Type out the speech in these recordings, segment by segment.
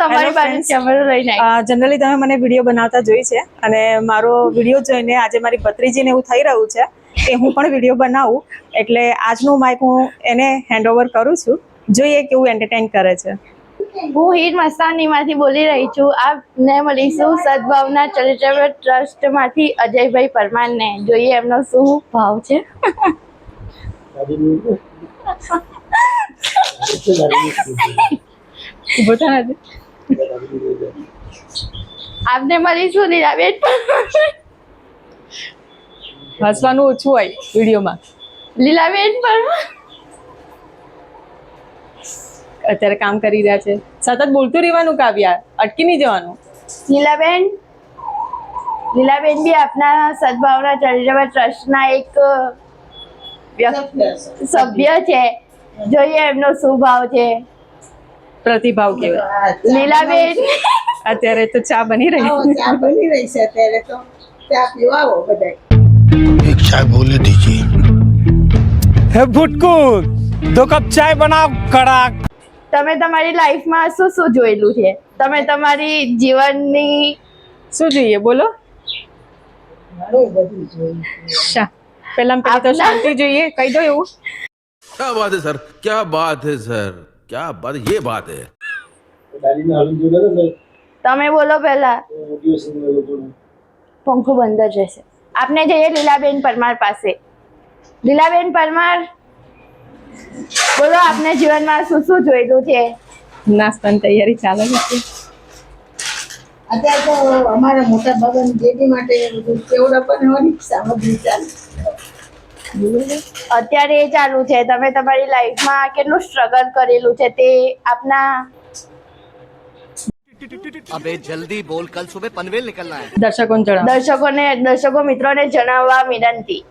તમારી પાસે કેમેરો લઈને જનરલી તમે મને વિડીયો બનાવતા જોઈ છે અને મારો વિડીયો જોઈને આજે મારી ભત્રીજીને એવું થઈ રહ્યું છે કે હું પણ વિડીયો બનાવું, એટલે આજનું માઇક હું એને હેન્ડઓવર કરું છું. જોઈએ કેવું એન્ટરટેન કરે છે. હું હીર મસ્તાનીમાંથી બોલી રહી છું. આપને મળીશું સદભાવના ચેરિટેબલ ટ્રસ્ટમાંથી અજયભાઈ પરમારને. જોઈએ એમનો શું ભાવ છે. આપને મળીશું લીલાબેન. હસવાનું ઓછું હોય વિડીયોમાં. લીલાબેન પરમાર અત્યારે કામ કરી રહ્યા છે. સતત બોલતું રહેવાનું કાવ્યા, અટકી નહીં જવાનું. લીલાબેન બી આપના સદભાવના ચેરિટેબલ ટ્રસ્ટના એક સભ્ય છે. જોઈએ એમનો શું ભાવ છે. પ્રતિભાવ કહેવાય. લીલાબેન અત્યારે તો ચા બની રહી છે. અત્યારે તો ચા પીવાવો બધા. एक चाय बोले दीजिए. हे भुटकू, 2 कप चाय बनाओ कड़क. તમે તમારી લાઈફમાં શું શું જોયેલું છે? તમે તમારી જીવનની શું જોઈએ બોલો. ઘણું બધું જોયું. પહેલા તો શાંતિ જોઈએ, કહી દો એવું. क्या बात है सर, क्या बात है सर, क्या बात, ये बात है. તમે બોલો પહેલા. પંખો બંધ જ રહેશે. આપને જઈએ લીલાબેન પરમાર પાસે. લીલાબેન પરમાર બોલો, આપને જીવનમાં શું શું જોયેલું છે? નાસ્તાની તૈયારી ચાલે છે. અત્યારે તો અમારા મોટા બાબાની બેબી માટે બધું કેવડા બનાવવાની સામગ્રી ચાલે. અત્યારે એ ચાલુ છે. તમે તમારી લાઈફમાં કેટલું સ્ટ્રગલ કરેલું છે તે આપના अबे जल्दी बोल, कल सुबह पनवेल निकलना है. દર્શકોને જણાવો. દર્શકો મિત્રોને જણાવવા વિનંતી.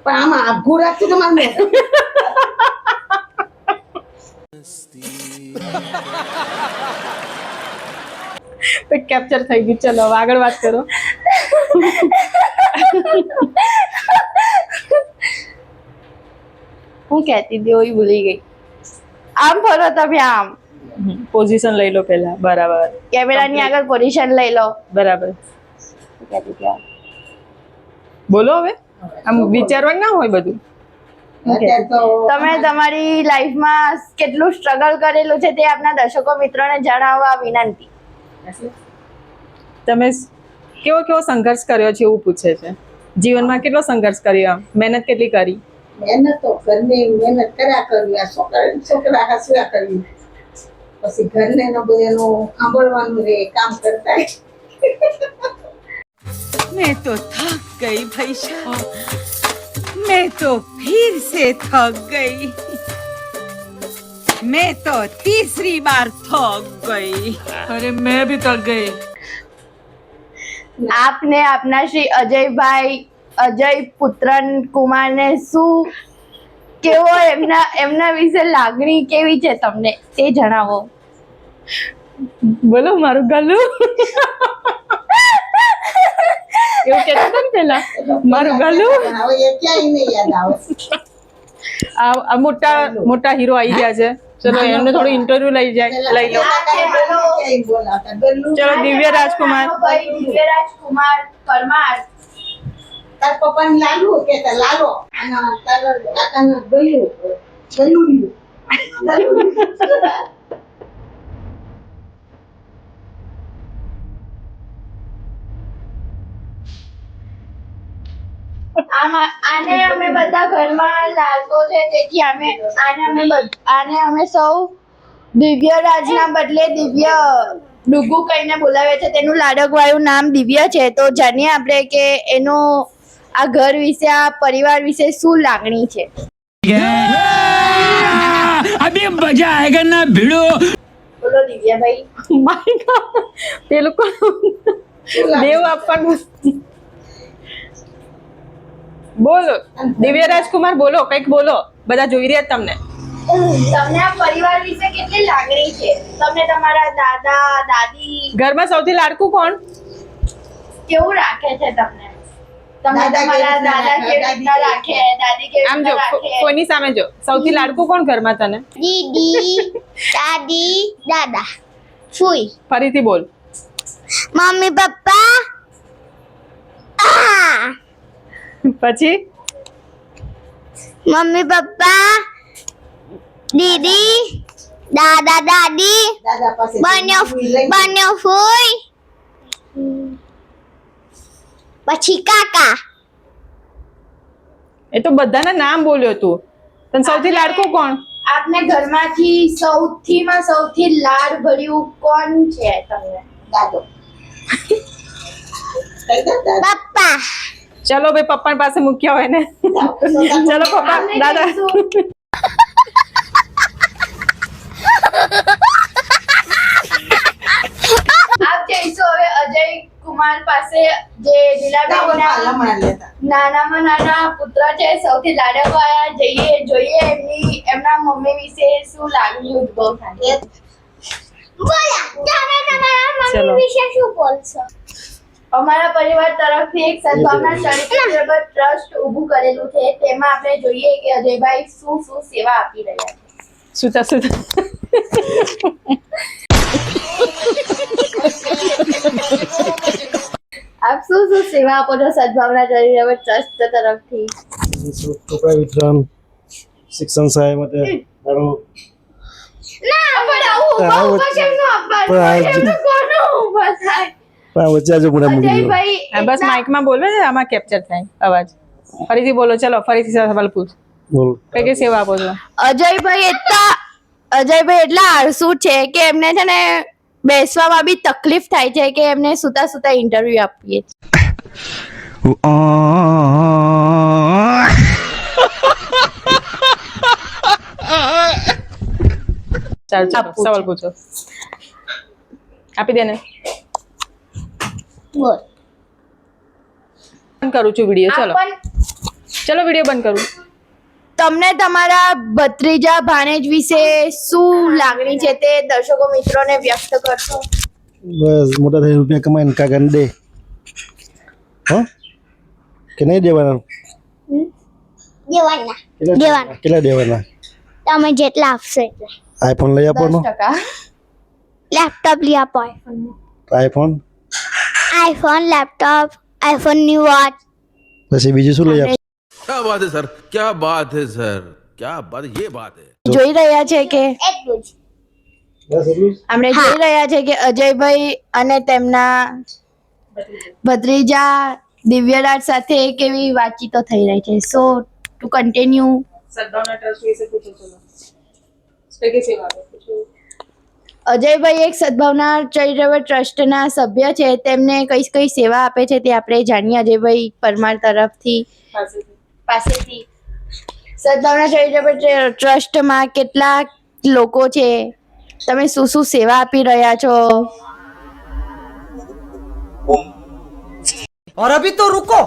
પણ આમાં આઘું રાખતું તો મારું કેપ્ચર થઈ ગયું. ચલો હવે આગળ વાત કરો. હું કહેતી હતી ઓય ભૂલી ગઈ. આમ ફરો તમે, આમ પોઝિશન લઈ લો પહેલા. બરાબર. કેમેરાની આગળ પોઝિશન લઈ લો. બરાબર. બોલો હવે. આમ વિચારવાનું ના હોય બધું. અત્યારે તો તમે તમારી લાઈફમાં કેટલું સ્ટ્રગલ કરેલું છે તે આપના દર્શકો મિત્રોને જણાવવા વિનંતી. તમે કેવો સંઘર્ષ કર્યો છે એવું પૂછે છે. જીવનમાં કેટલો સંઘર્ષ કર્યો, મહેનત કેટલી કરી? મહેનત તો ઘરની મહેનત કર્યા કરવી, આ છોકરા હસવા કરવી, પછી ઘરને બધાનું સાંભળવાનું રે, કામ કરતા. मैं तो थक गई भाई साहब, मैं तो फिर से थक गई, मैं तो तीसरी बार थक गई. અરે મેં ભી થક ગઈ. આપને આપના શ્રી અજય પુત્રન કુમારને શું કેવો એમના વિશે લાગણી કેવી છે તમને તે જણાવો. બોલો મારું ગાલું. એવું કહેતા હતા ને પેલા, મારું ગાલું. હવે એ ક્યાંય નહીં યાદ આવે. આ મોટા હીરો આવી ગયા છે. ચલો એમને થોડું ઇન્ટરવ્યુ લઈ લો. ચલો દિવ્ય રાજકુમાર પરમાર. તાર પપ્પાને લાલુ કેતા, લાલો. આના તારા કાકાના ગલ્લું. આને અમે બધા ઘરમાં લાલતો છે, તેથી આને અમે સૌ દિવ્ય રાજના બદલે દિવ્ય ડુગુ કહીને બોલાવે છે. તેનું લાડકવાળું નામ દિવ્ય છે. તો જાણીએ આપણે કે એનો આ ઘર વિશે, આ પરિવાર વિશે શું લાગણી છે. अभी मजा आएगा ना भिड़ो. બોલો દિવ્યાભાઈ. પેલું દેવ આપવાનું. બોલો દિવ્ય રાજકુમાર, બોલો કંઈક બોલો. બધા જોઈ રહ્યા તમને. તમને આ પરિવાર વિશે કેટલી લાગણી છે? તમને તમારા દાદા દાદી ઘરમાં સૌથી લાડકું કોણ? કેવું રાખે છે તમને? તમે દાદા તમારા કેવી રીતના દાદા કેવી રીતના રાખે, રાખે, દાદી કેવી આમ જો રીતના રાખે. કોઈની સામે જો સૌથી લાડકું કોણ ઘરમાં તને? દીદી દાદી દાદા ફૂઈ ફરીથી બોલ. મમ્મી પપ્પા આ પછી મમ્મી પપ્પા દીદી દાદા દાદી દાદા પાસે બંને ફૂઈ પછી કાકા એ તો બધાના નામ બોલ્યો તું. તને સૌથી લાડકું કોણ? આપને ઘરમાંથી સૌથી લાડ ભર્યું કોણ છે તમને? દાદો કઈ દે દાદા પપ્પા ચલો ભાઈ પપ્પા પાસે મૂક્યા હોય ને. ચલો પપ્પા આપને દાદા. કહીશું. આપ જઈશું હવે અજય કુમાર પાસે, જે લીલાબેનના લમણા લેતા નાનામાં નાના પુત્ર છે, સૌથી લાડકો આયા. જોઈએ એમના મમ્મી વિશે શું લાગણી ઉદ્ભવ થાય. બોલા તમે તમારા ચલો. મમ્મી વિશે શું બોલશો? અમારા પરિવાર તરફથી એક સદભાવના ચેરિટેબલ ટ્રસ્ટ ઊભું કરેલું છે. તેમાં આપણે જોઈએ કે અજયભાઈ શું સેવા આપી રહ્યા છે. સુતા સુતા આપ શું સેવા આપો છો સદભાવના ચેરિટેબલ ટ્રસ્ટ તરફથી? કપડા વિતરણ, શિક્ષણ સહાય માટે મારું પણ આવું ઊભા ઊભા કેમનું આપવાનું? પણ આ- એમનું કોનું ઊભા થાય? પણ વચ્ચે આજે મને મૂકી દીધો. અજયભાઈ બસ માઇકમાં બોલવે ને, આમાં કેપ્ચર થાય અવાજ. ફરીથી બોલો. ચલો ફરીથી સવાલ પૂછ. બોલ. કઈ કઈ સેવા આપો છો? અજયભાઈ એટલા આળસુ છે કે એમને છે ને બેસવામાં બી તકલીફ થાય છે કે એમને સુતા સુતા ઇન્ટરવ્યુ આપીએ. ચાલ ચલો સવાલ પૂછો. આપી દે ને. બોલ બંધ કરું છું વિડીયો. ચલો ચલો વિડીયો બંધ કરું. તમને તમારા ભત્રીજા ભાણેજ વિશે શું લાગણી છે તે દર્શકો મિત્રોને વ્યક્ત કરશો? બસ મોટા થઈ રૂપિયા કમાઈને કાકાને દે. હો કે નહીં દેવાના? દેવાના દેવાના કેટલા દેવાના? તમે જેટલા આપશો એટલા. આઈફોન લઈ આપો નો? 10%. લેપટોપ લઈ આપો. આઈફોન લેપટોપ આઈફોન ની વોચ પછી બીજું શું લઈ આપો? क्या बात है सर, क्या बात है सर, क्या बात, ये बात है. જોઈ રહ્યા છે કે એટલું જ. બસ એટલું જ? આપણે જોઈ રહ્યા છે કે અજયભાઈ અને તેમના ભત્રીજા દિવ્યરાજ સાથે કેવી વાતચીતો થઈ રહી છે. સો ટુ કન્ટિન્યુ, સદભાવના ટ્રસ્ટ વિશે પૂછો. ચલો કઈ કઈ સેવા આપો છો? અજયભાઈ એક સદભાવના ચેરિટેબલ ટ્રસ્ટના સભ્ય છે. તેમને કઈ સેવા આપે છે તે આપણે જાણીએ અજયભાઈ પરમાર તરફથી પાસેથી. સદભાવના ચેરિટેબલ ટ્રસ્ટમાં કેટલા લોકો છે, તમે શું સેવા આપી રહ્યા છો? और अभी तो रुको,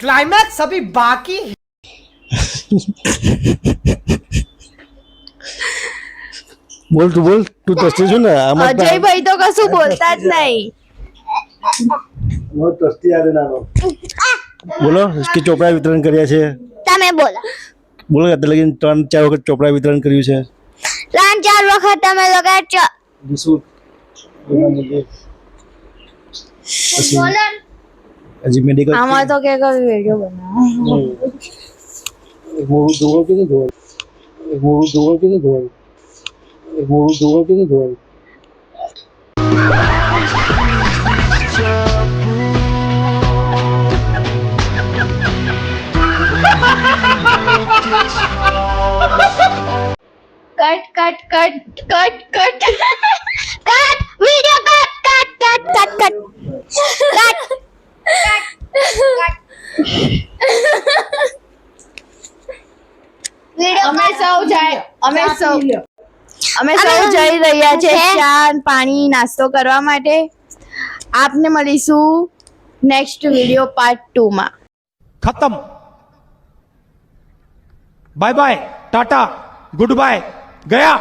क्लाइमैक्स अभी बाकी है. બોલ તું બોલ. તું ટ્રસ્ટી છો ને? આમાં અજયભાઈ તો કશું બોલતા જ નહીં. હું ટ્રસ્ટી આવે નાનો. બોલો કે ચોપડા વિતરણ કર્યા છે. તમે બોલો. બોલો અત્યારે લગીને 3-4 વખત ચોપડા વિતરણ કર્યું છે. 3-4 વખત તમે લોકો નિઃશુલ્ક. પછી બોલો. હજી મેડિકલ આમાં તો કે વિડીયો બનાવો. મોડું ધોવા કે નહીં ધોવાનું? મોડું ધોવા કે નહીં ધોવાનું? મોડું ધોવા કે નહીં ધોવાનું? Cut cut cut cut cut cut video cut cut cut cut અમે સૌ જઈ રહ્યા છે ચા પાણી નાસ્તો કરવા માટે. આપને મળીશું નેક્સ્ટ વિડીયો પાર્ટ 2 માં. खत्म. Bye bye, tata, goodbye, गया.